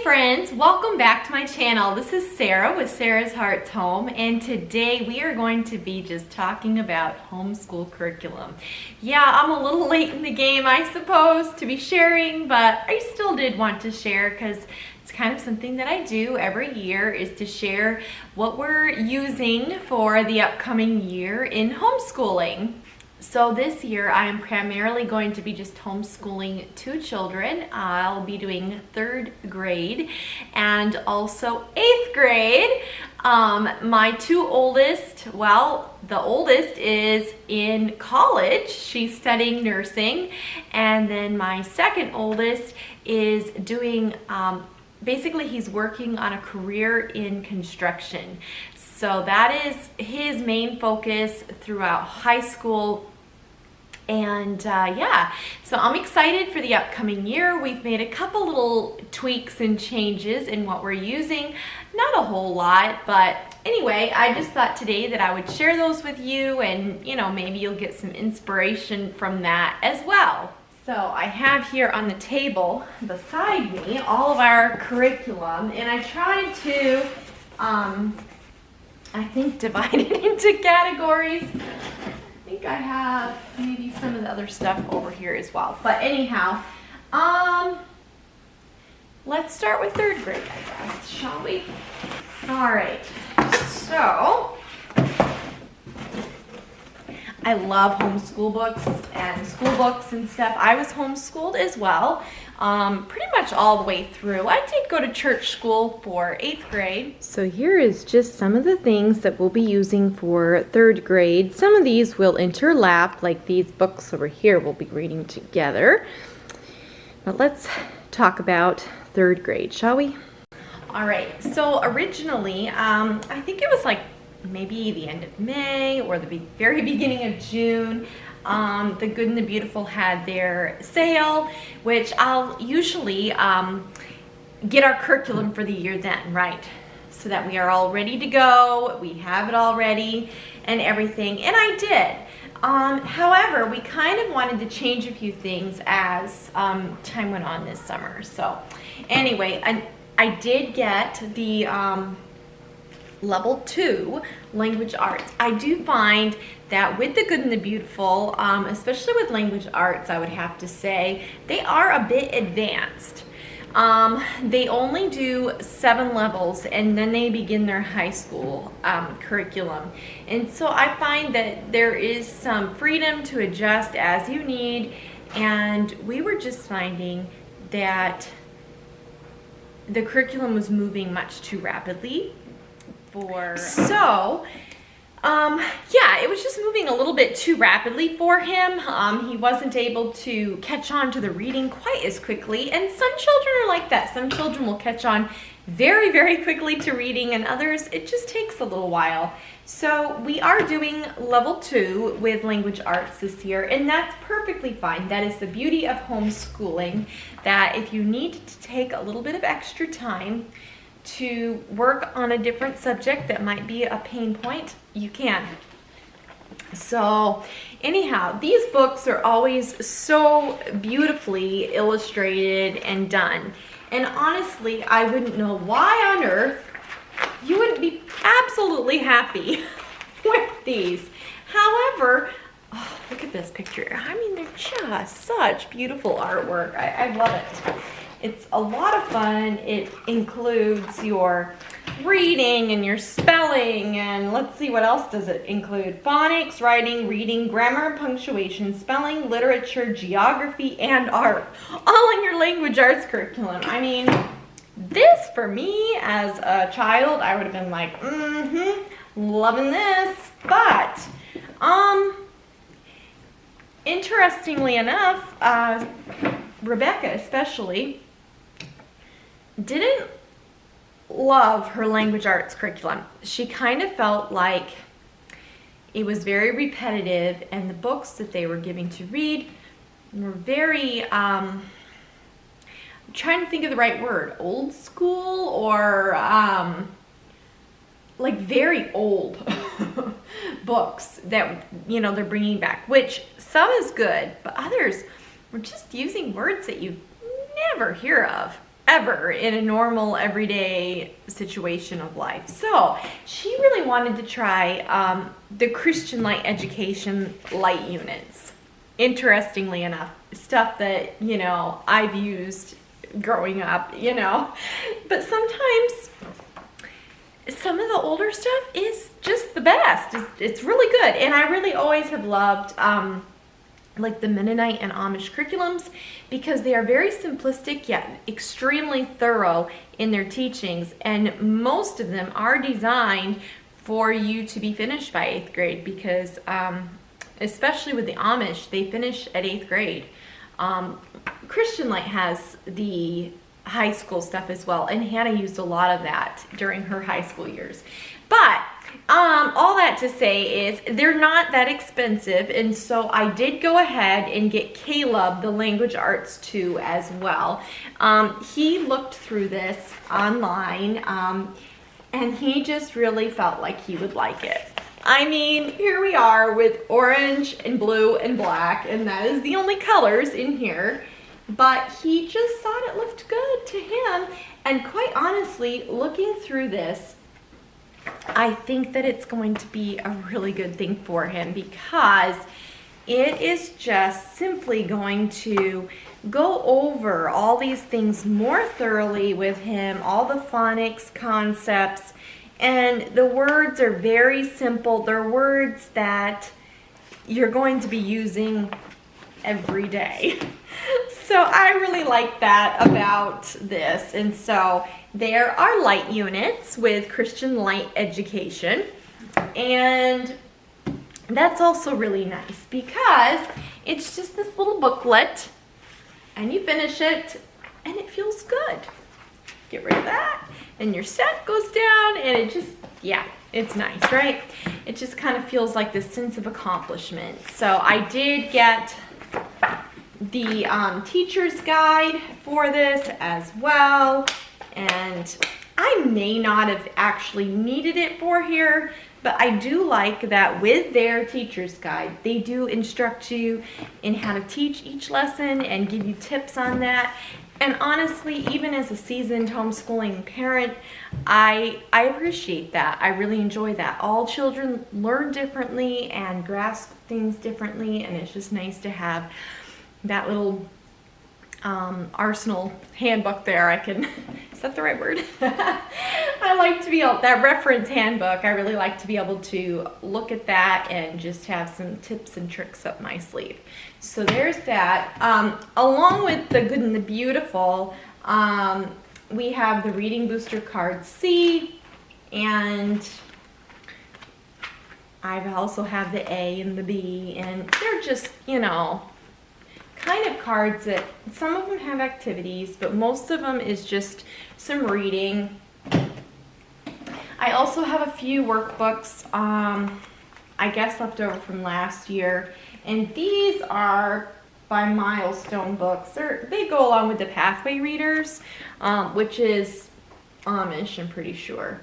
friends, welcome back to my channel. This is Sarah with Sarah's Hearts Home, and today we are going to be just talking about homeschool curriculum. Yeah, I'm a little late in the game, I suppose, to be sharing, but I still did want to share because it's kind of something that I do every year, is to share what we're using for the upcoming year in homeschooling. So this year I am primarily going to be just homeschooling 2 children. I'll be doing 3rd grade and also 8th grade. My 2 oldest, well, the oldest is in college. She's studying nursing. And then my 2nd oldest is doing, basically he's working on a career in construction. So that is his main focus throughout high school. And yeah, so I'm excited for the upcoming year. We've made a couple little tweaks and changes in what we're using. Not a whole lot, but anyway, I just thought today that I would share those with you, and maybe you'll get some inspiration from that as well. So I have here on the table beside me all of our curriculum, and I tried to I think divide it into categories. I think I have maybe some of the other stuff over here as well. But anyhow, let's start with 3rd grade, I guess, shall we? All right, so I love homeschool books and school books and stuff. I was homeschooled as well, pretty much all the way through. I did go to church school for 8th grade. So here is just some of the things that we'll be using for 3rd grade. Some of these will interlap, like these books over here we'll be reading together. But let's talk about 3rd grade, shall we? All right, so originally, I think it was like maybe the end of May or the very beginning of June. The Good and the Beautiful had their sale, which I'll usually get our curriculum for the year then, right? So that we are all ready to go, we have it all ready and everything, and I did. However, we kind of wanted to change a few things as time went on this summer. So anyway, I did get the Level 2 language arts. I do find that with the Good and the Beautiful, especially with language arts, I would have to say, they are a bit advanced. They only do 7 levels and then they begin their high school curriculum. And so I find that there is some freedom to adjust as you need, and we were just finding that the curriculum was moving much too rapidly. So, yeah, it was just moving a little bit too rapidly for him. He wasn't able to catch on to the reading quite as quickly, and some children are like that. Some children will catch on very, very quickly to reading, and others, it just takes a little while. So we are doing Level 2 with language arts this year, and that's perfectly fine. That is the beauty of homeschooling, that if you need to take a little bit of extra time to work on a different subject that might be a pain point, you can. So anyhow, these books are always so beautifully illustrated and done. And honestly, I wouldn't know why on earth you wouldn't be absolutely happy with these. However, oh, look at this picture. I mean, they're just such beautiful artwork. I love it. It's a lot of fun. It includes your reading and your spelling, and let's see, what else does it include? Phonics, writing, reading, grammar, punctuation, spelling, literature, geography, and art. All in your language arts curriculum. I mean, this for me as a child, I would have been like, loving this. But, interestingly enough, Rebecca especially didn't love her language arts curriculum. She kind of felt like it was very repetitive, and the books that they were giving to read were very, I'm trying to think of the right word, old school, or like very old books that, they're bringing back, which some is good, but others were just using words that you never hear of. ever in a normal everyday situation of life. So she really wanted to try the Christian Light Education Light Units. Interestingly enough, stuff that, you know, I've used growing up, you know, but sometimes some of the older stuff is just the best. It's really good. And I really always have loved like the Mennonite and Amish curriculums, because they are very simplistic yet extremely thorough in their teachings, and most of them are designed for you to be finished by 8th grade, because especially with the Amish, they finish at 8th grade. Christian Light has the high school stuff as well, and Hannah used a lot of that during her high school years. But all that to say is they're not that expensive, and so I did go ahead and get Caleb the Language Arts 2 as well. He looked through this online, and he just really felt like he would like it. I mean, here we are with orange and blue and black, and that is the only colors in here, but he just thought it looked good to him. And quite honestly, looking through this, I think that it's going to be a really good thing for him, because it is just simply going to go over all these things more thoroughly with him, all the phonics concepts, and the words are very simple. They're words that you're going to be using every day. So I really like that about this. And so there are light units with Christian Light Education, and that's also really nice because it's just this little booklet, and you finish it and it feels good. Get rid of that and your set goes down, and it just, yeah, it's nice, right? It just kind of feels like this sense of accomplishment. So I did get the teacher's guide for this as well, and I may not have actually needed it for here, but I do like that with their teacher's guide, they do instruct you in how to teach each lesson and give you tips on that. And honestly, even as a seasoned homeschooling parent, I appreciate that. I really enjoy that. All children learn differently and grasp things differently, and it's just nice to have that little arsenal handbook there. Is that the right word? I like to be able, that reference handbook, I really like to be able to look at that and just have some tips and tricks up my sleeve. So there's that. Along with the Good and the Beautiful, we have the Reading Booster Card C, and I also have the A and the B, and they're just, you know, kind of cards that some of them have activities, but most of them is just some reading. I also have a few workbooks, I guess left over from last year, and these are by Milestone Books. They go along with the Pathway Readers, which is Amish, I'm pretty sure,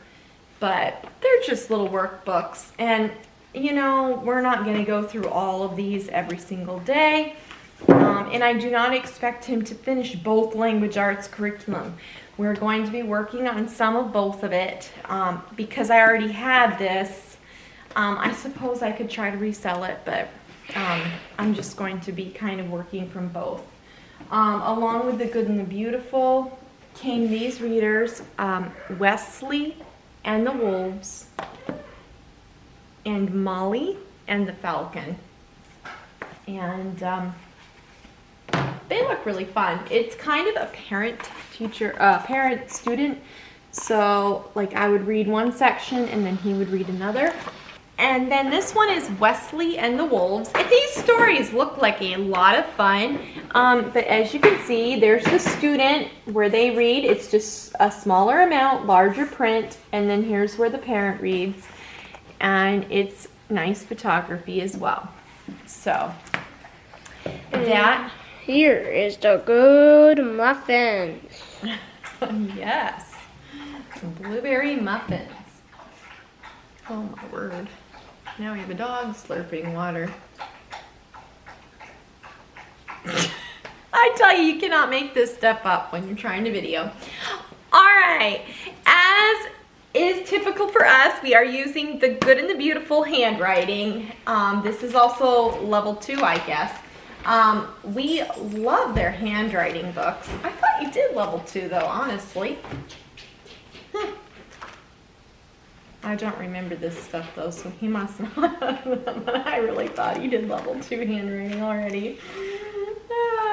but they're just little workbooks, and you know, we're not going to go through all of these every single day. And I do not expect him to finish both language arts curriculum. We're going to be working on some of both of it. Because I already had this, I suppose I could try to resell it, but I'm just going to be kind of working from both. Along with the Good and the Beautiful came these readers, Wesley and the Wolves, and Molly and the Falcon. And they look really fun. It's kind of a parent-student. So, like, I would read one section and then he would read another. And then this one is Wesley and the Wolves. And these stories look like a lot of fun. But as you can see, there's the student where they read. It's just a smaller amount, larger print. And then here's where the parent reads. And it's nice photography as well. So, that... Here is the good muffins. Yes, some blueberry muffins. Oh my word. Now we have a dog slurping water. I I tell you, you cannot make this stuff up when you're trying to video. All right, as is typical for us, we are using the Good and the Beautiful handwriting. This is also level 2, I guess. We love their handwriting books. I thought you did level 2 though, honestly. I don't remember this stuff though, so he must not. But I really thought you did level 2 handwriting already.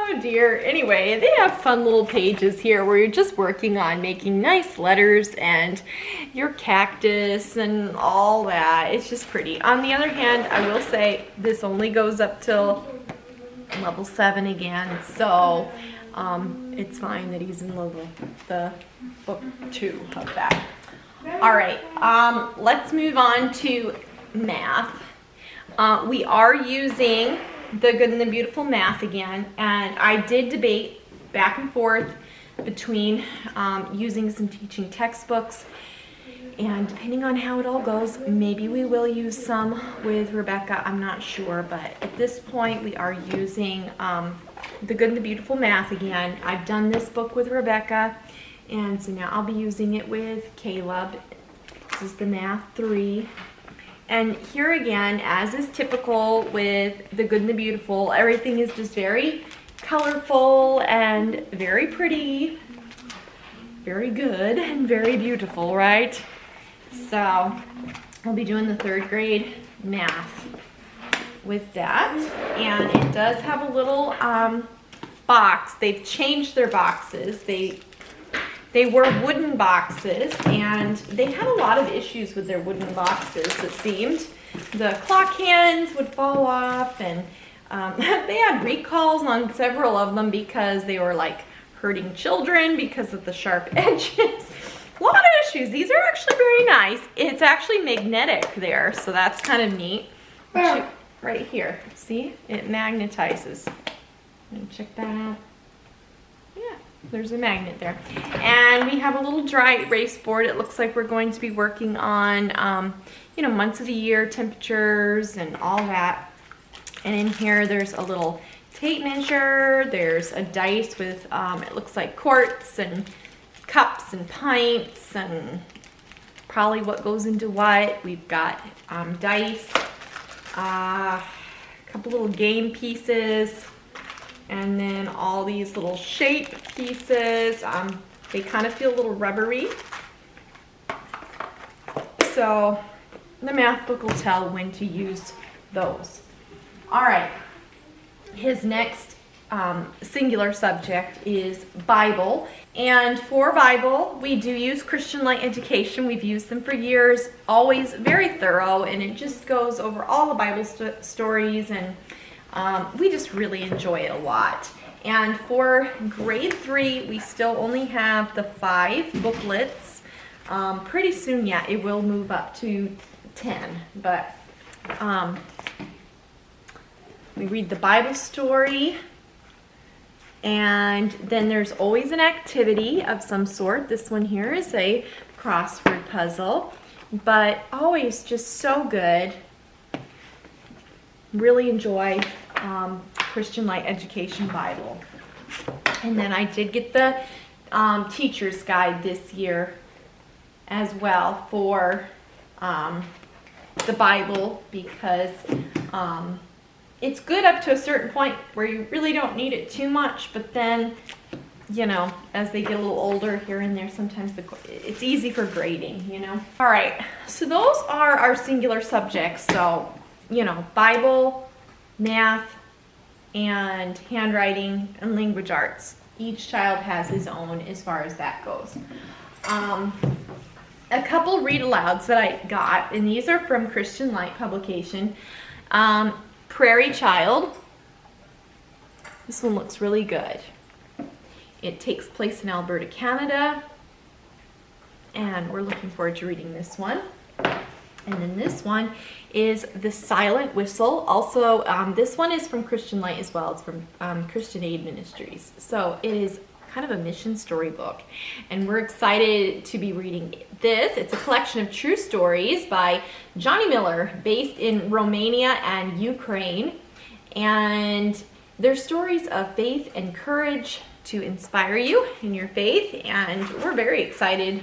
Oh dear. Anyway, they have fun little pages here where you're just working on making nice letters and your cactus and all that. It's just pretty. On the other hand, I will say this only goes up till level 7 again, so it's fine that he's in the book 2 of that. All right, let's move on to math. We are using the Good and the Beautiful math again, and I did debate back and forth between using some teaching textbooks, and depending on how it all goes, maybe we will use some with Rebecca. I'm not sure, but at this point we are using the Good and the Beautiful math again. I've done this book with Rebecca, and so now I'll be using it with Caleb. This is the Math 3. And here again, as is typical with the Good and the Beautiful, everything is just very colorful and very pretty, very good and very beautiful, right? So I'll be doing the 3rd grade math with that. And it does have a little box. They've changed their boxes. They were wooden boxes, and they had a lot of issues with their wooden boxes, it seemed. The clock hands would fall off, and they had recalls on several of them because they were like hurting children because of the sharp edges. A lot of issues. These are actually very nice. It's actually magnetic there, so that's kind of neat. Right here, see? It magnetizes. Check that out. Yeah. There's a magnet there. And we have a little dry erase board. It looks like we're going to be working on, you know, months of the year, temperatures, and all that. And in here, there's a little tape measure. There's a dice with, it looks like quarts and cups and pints and probably what goes into what. We've got dice, a couple little game pieces, and then all these little shape pieces. They kind of feel a little rubbery. So the math book will tell when to use those. All right, his next singular subject is Bible. And for Bible, we do use Christian Light Education. We've used them for years, always very thorough, and it just goes over all the Bible stories, and we just really enjoy it a lot. And for grade 3, we still only have the 5 booklets. Pretty soon, yeah, it will move up to 10, but we read the Bible story, and then there's always an activity of some sort. This one here is a crossword puzzle, but always just so good. Really enjoy Christian Light Education Bible. And then I did get the teacher's guide this year as well for the Bible, because it's good up to a certain point where you really don't need it too much, but then, you know, as they get a little older here and there, sometimes it's easy for grading, you know. All right, so those are our singular subjects. So, you know, Bible, math, and handwriting and language arts. Each child has his own as far as that goes. A couple read alouds that I got, and these are from Christian Light publication. Prairie Child. This one looks really good. It takes place in Alberta, Canada, and we're looking forward to reading this one. And then this one is The Silent Whistle. Also, this one is from Christian Light as well. It's from Christian Aid Ministries. So it is kind of a mission storybook, and we're excited to be reading this. It's a collection of true stories by Johnny Miller, based in Romania and Ukraine. And They're stories of faith and courage to inspire you in your faith, and we're very excited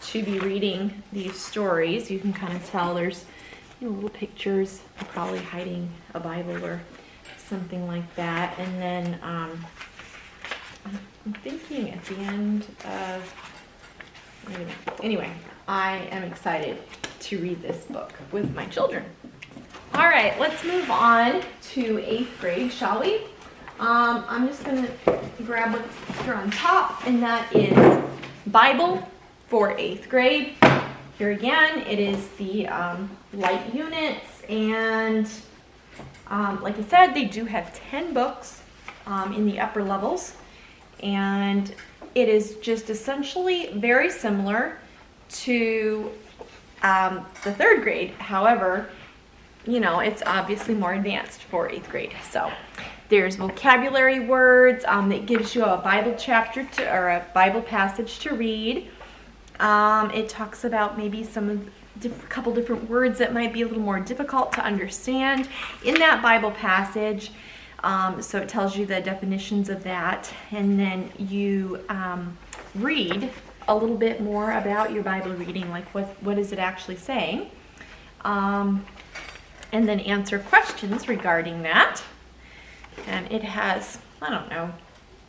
to be reading these stories. You can kind of tell there's little pictures, probably hiding a Bible or something like that. And then I'm thinking at the end of, anyway, I am excited to read this book with my children. All right, let's move on to 8th grade, shall we? I'm just going to grab what's here on top, and that is Bible for 8th grade. Here again, it is the light units, and like I said, they do have 10 books in the upper levels, and it is just essentially very similar to the 3rd grade. However, it's obviously more advanced for 8th grade. So there's vocabulary words that gives you a Bible chapter or a Bible passage to read. It talks about maybe couple different words that might be a little more difficult to understand in that Bible passage. So it tells you the definitions of that, and then you read a little bit more about your Bible reading, like what is it actually saying, and then answer questions regarding that. And it has, I don't know,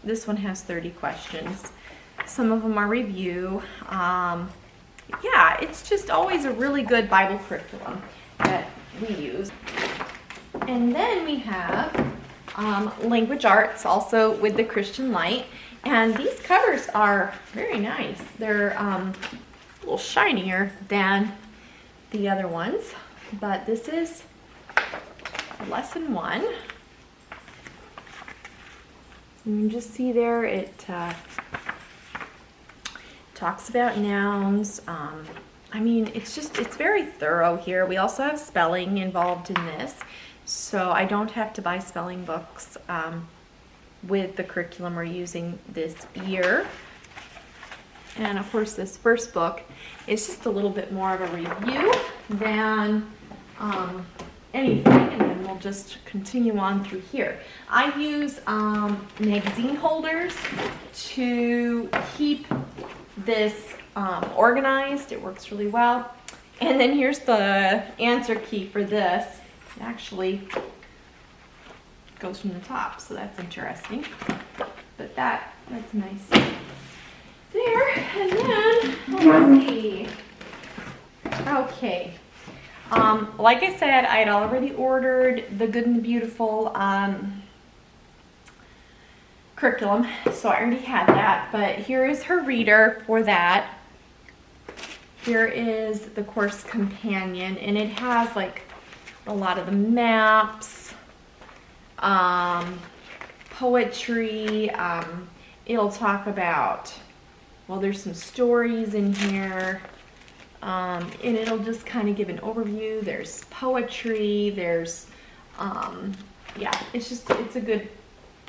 this one has 30 questions. Some of them are review. Yeah, it's just always a really good Bible curriculum that we use. And then we have language arts, also with the Christian Light. And these covers are very nice. They're a little shinier than the other ones, but this is lesson 1. You can just see there it talks about nouns. It's very thorough here. We also have spelling involved in this, so I don't have to buy spelling books with the curriculum we're using this year. And of course, this first book is just a little bit more of a review than anything, and then we'll just continue on through here. I use magazine holders to keep this organized. It works really well. And then here's the answer key for this. It actually goes from the top, so that's interesting. But that's nice. There, and then let's see. Okay. Like I said, I had already ordered the Good and the Beautiful curriculum, so I already had that. But here is her reader for that. Here is the course companion, and it has like a lot of the maps, poetry. It'll talk about, there's some stories in here. And it'll just kind of give an overview. There's poetry, there's, it's a good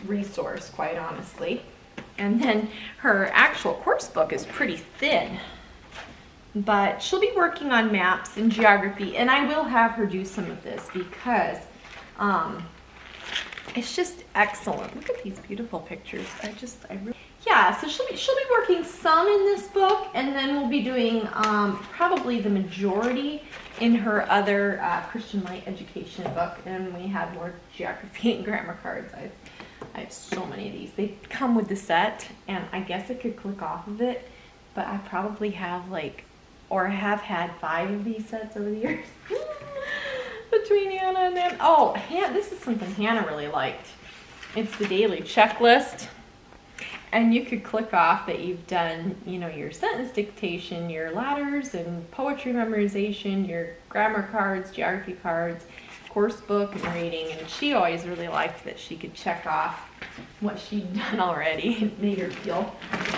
resource, quite honestly. And then her actual course book is pretty thin, but she'll be working on maps and geography, and I will have her do some of this because it's just excellent. Look at these beautiful pictures. So she'll be working some in this book, and then we'll be doing probably the majority in her other Christian Light education book, and we have more geography and grammar cards. I have so many of these. They come with the set, and I guess I could click off of it, but I probably have have had 5 of these sets over the years between Hannah and them. Oh, this is something Hannah really liked. It's the daily checklist. And you could click off that you've done, your sentence dictation, your ladders and poetry memorization, your grammar cards, geography cards, course book, and reading. And she always really liked that she could check off what she'd done already. It made her feel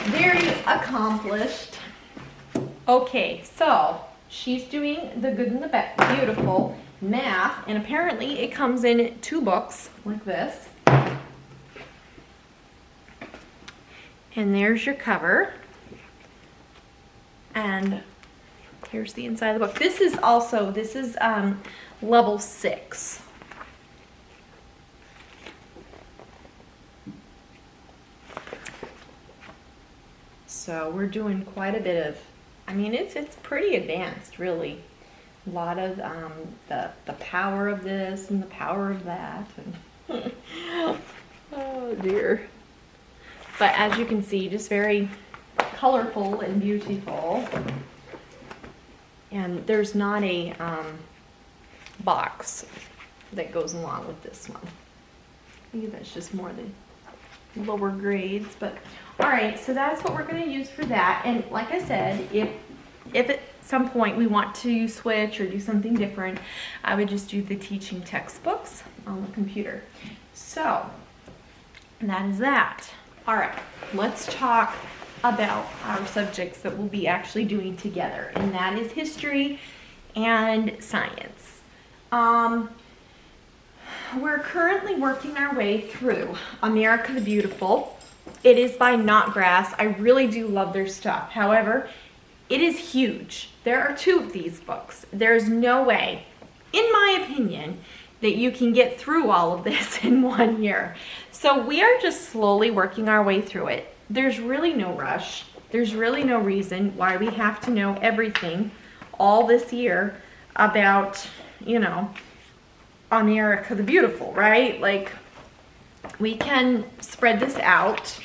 very accomplished. Okay, so she's doing the Good and the Beautiful math, and apparently it comes in 2 books like this. And there's your cover. And here's the inside of the book. This is level 6. so we're doing quite a bit of, I mean, it's pretty advanced, really. A lot of the power of this and the power of that. And oh dear. But as you can see, just very colorful and beautiful. And there's not a box that goes along with this one. Maybe that's just more the lower grades, but all right, so that's what we're going to use for that. And like I said, if at some point we want to switch or do something different, I would just do the teaching textbooks on the computer. So that is that. All right, let's talk about our subjects that we'll be actually doing together, and that is history and science. We're currently working our way through America the Beautiful. It is by Knotgrass. I really do love their stuff. However, it is huge. There are 2 of these books. There's no way, in my opinion, that you can get through all of this in 1 year. So we are just slowly working our way through it. There's really no rush. There's really no reason why we have to know everything all this year about, you know, America the Beautiful, right? Like, we can spread this out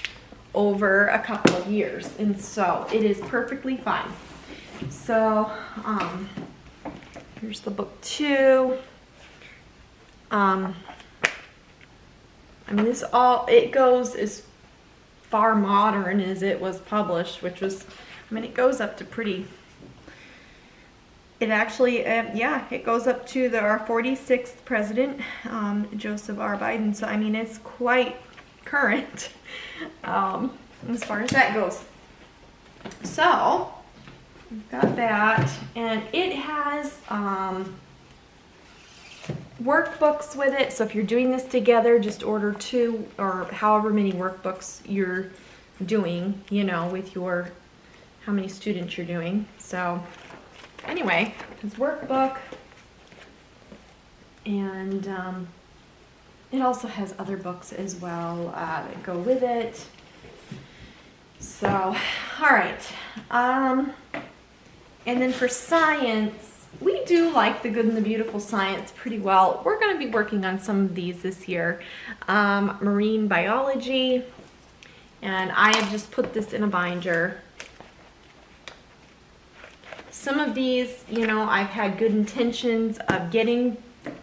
over a couple of years, and so it is perfectly fine. So here's the book 2. I mean, this all, it goes as far modern as it was published, which was, I mean, it goes up to pretty, it actually, yeah, it goes up to our 46th president, Joseph R. Biden. So, I mean, it's quite current as far as that goes. So, we've got that, and it has workbooks with it. So if you're doing this together, just order 2 or however many workbooks you're doing, you know, with your, how many students you're doing. So anyway, it's workbook, and it also has other books as well that go with it. So, all right. And then for science, we do like the Good and the Beautiful science pretty well. We're going to be working on some of these this year. Marine biology, and I have just put this in a binder. Some of these, you know, I've had good intentions of getting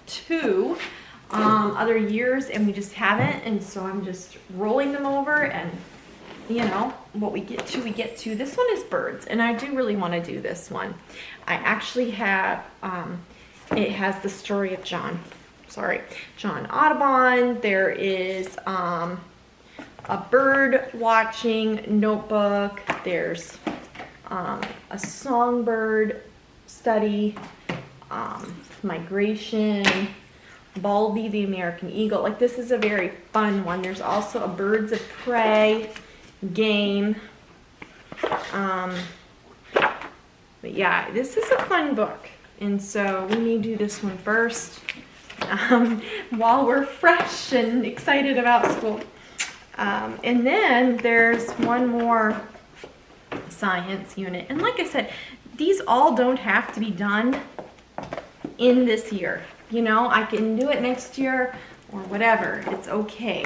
to other years, and we just haven't, and so I'm just rolling them over, and you know, what we get to, we get to. This one is birds, and I do really want to do this one. I actually have, it has the story of John Audubon. There is a bird watching notebook. There's a songbird study, migration, Baldy the American eagle. Like, this is a very fun one. There's also a birds of prey game. But yeah, this is a fun book, and so we may do this one first while we're fresh and excited about school. And then there's one more science unit, and like I said, these all don't have to be done in this year. You know, I can do it next year or whatever. It's okay.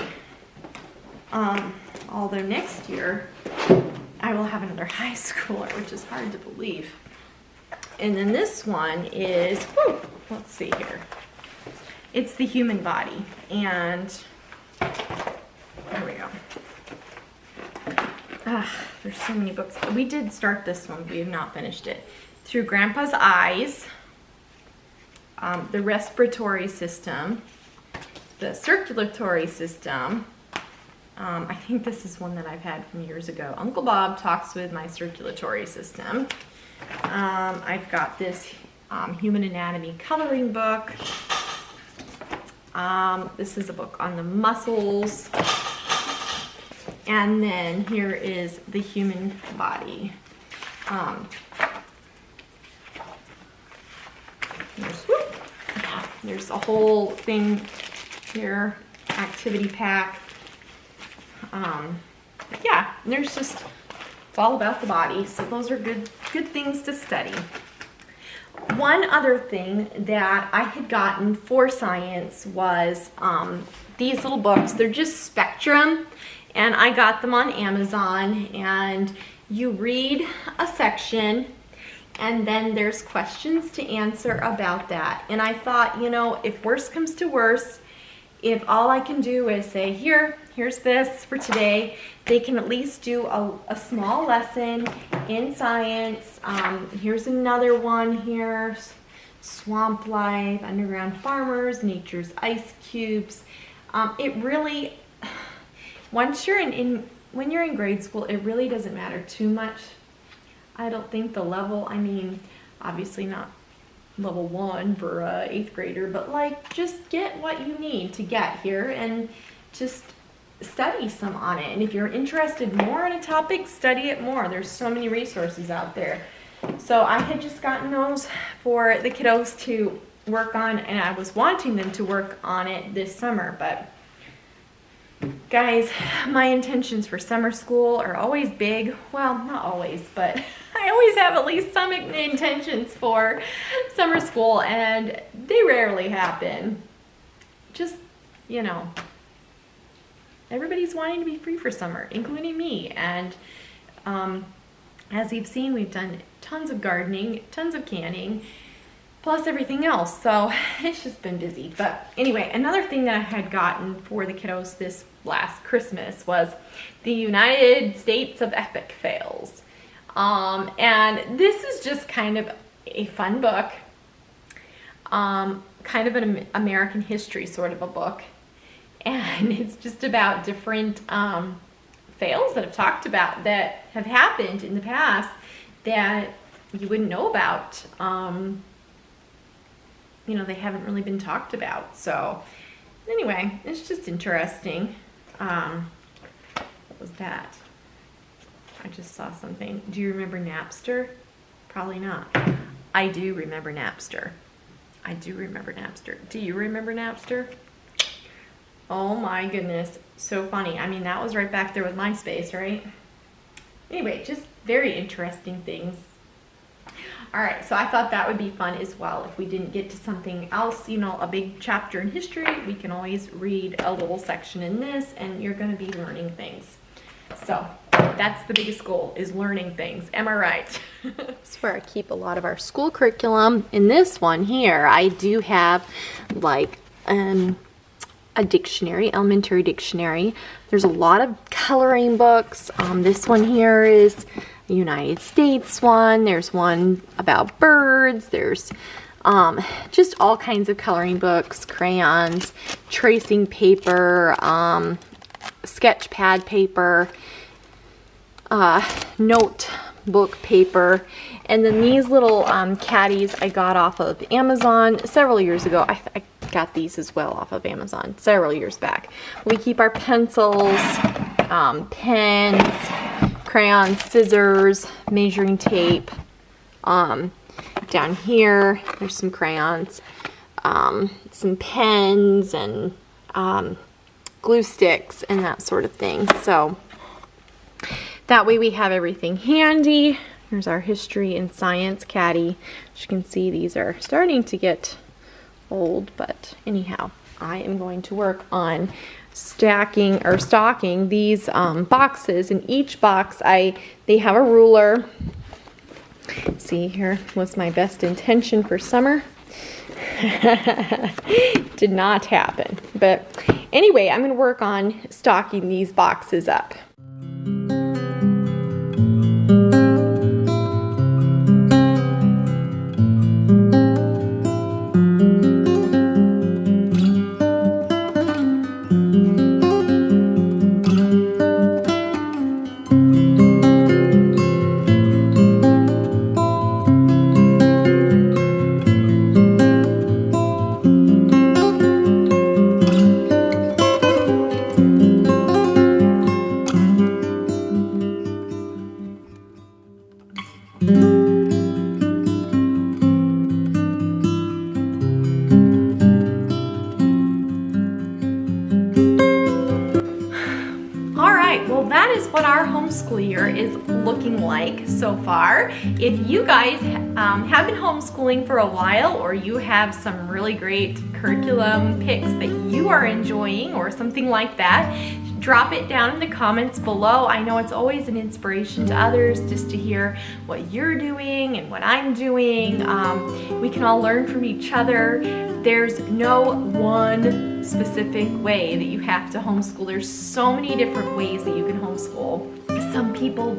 Although next year I will have another high schooler, which is hard to believe. And then this one is, let's see here. It's the human body, and there we go. There's so many books. We did start this one, we have not finished it. Through Grandpa's Eyes, the respiratory system, the circulatory system. I think this is one that I've had from years ago. Uncle Bob Talks with My Circulatory System. I've got this human anatomy coloring book. This is a book on the muscles. And then here is the human body. There's a whole thing here, activity pack. Yeah, there's just all about the body. So those are good things to study. One other thing that I had gotten for science was these little books. They're just Spectrum, and I got them on Amazon, and you read a section and then there's questions to answer about that. And I thought, you know, if worse comes to worse, if all I can do is say, here's this for today, they can at least do a small lesson in science. Here's another one here, swamp life, underground farmers, nature's ice cubes. It really, when you're in grade school, it really doesn't matter too much. I don't think the level, I mean, obviously not level 1 for a 8th grader, but like just get what you need to get here and just study some on it. And if you're interested more in a topic, study it more. There's so many resources out there. So I had just gotten those for the kiddos to work on, and I was wanting them to work on it this summer, but guys, my intentions for summer school are always big. Well, not always, but I always have at least some intentions for summer school, and they rarely happen. Just, you know, everybody's wanting to be free for summer, including me. And as you've seen, we've done tons of gardening, tons of canning, plus everything else. So it's just been busy. But anyway, another thing that I had gotten for the kiddos this last Christmas was the United States of Epic Fails. And this is just kind of a fun book, kind of an American history sort of a book. And it's just about different fails that have talked about that have happened in the past that you wouldn't know about. You know, they haven't really been talked about. So anyway, it's just interesting. What was that? I just saw something. Do you remember Napster? Probably not. I do remember Napster. I do remember Napster. Do you remember Napster? Oh my goodness. So funny. I mean, that was right back there with MySpace, right? Anyway, just very interesting things. All right, so I thought that would be fun as well. If we didn't get to something else, you know, a big chapter in history, we can always read a little section in this, and you're going to be learning things. So that's the biggest goal, is learning things. Am I right? That's where I keep a lot of our school curriculum. In this one here, I do have like a dictionary, elementary dictionary. There's a lot of coloring books. This one here is a United States one. There's one about birds. There's just all kinds of coloring books, crayons, tracing paper, sketch pad paper, notebook paper, and then these little caddies I got off of Amazon several years ago. I got these as well off of Amazon several years back. We keep our pencils, pens, crayons, scissors, measuring tape. Down here, there's some crayons, some pens, and glue sticks, and that sort of thing. So that way we have everything handy. Here's our history and science caddy. As you can see, these are starting to get old, but anyhow, I am going to work on stocking these boxes. In each box, they have a ruler. See, here was my best intention for summer. Did not happen. But anyway, I'm going to work on stocking these boxes up. what our homeschool year is looking like so far. If you guys have been homeschooling for a while, or you have some really great curriculum picks that you are enjoying or something like that, drop it down in the comments below. I know it's always an inspiration to others just to hear what you're doing and what I'm doing. We can all learn from each other. There's no one specific way that you have to homeschool. There's so many different ways that you can homeschool. Some people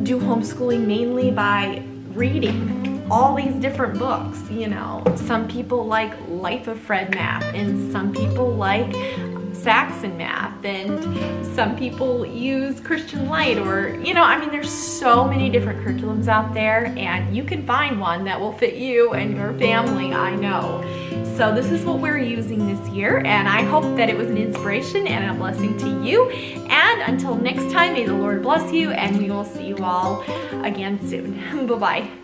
do homeschooling mainly by reading all these different books, you know. Some people like Life of Fred math, and some people like Saxon math, and some people use Christian Light, or, you know, I mean, there's so many different curriculums out there, and you can find one that will fit you and your family, I know. So this is what we're using this year, and I hope that it was an inspiration and a blessing to you. And until next time, may the Lord bless you, and we will see you all again soon. Bye-bye.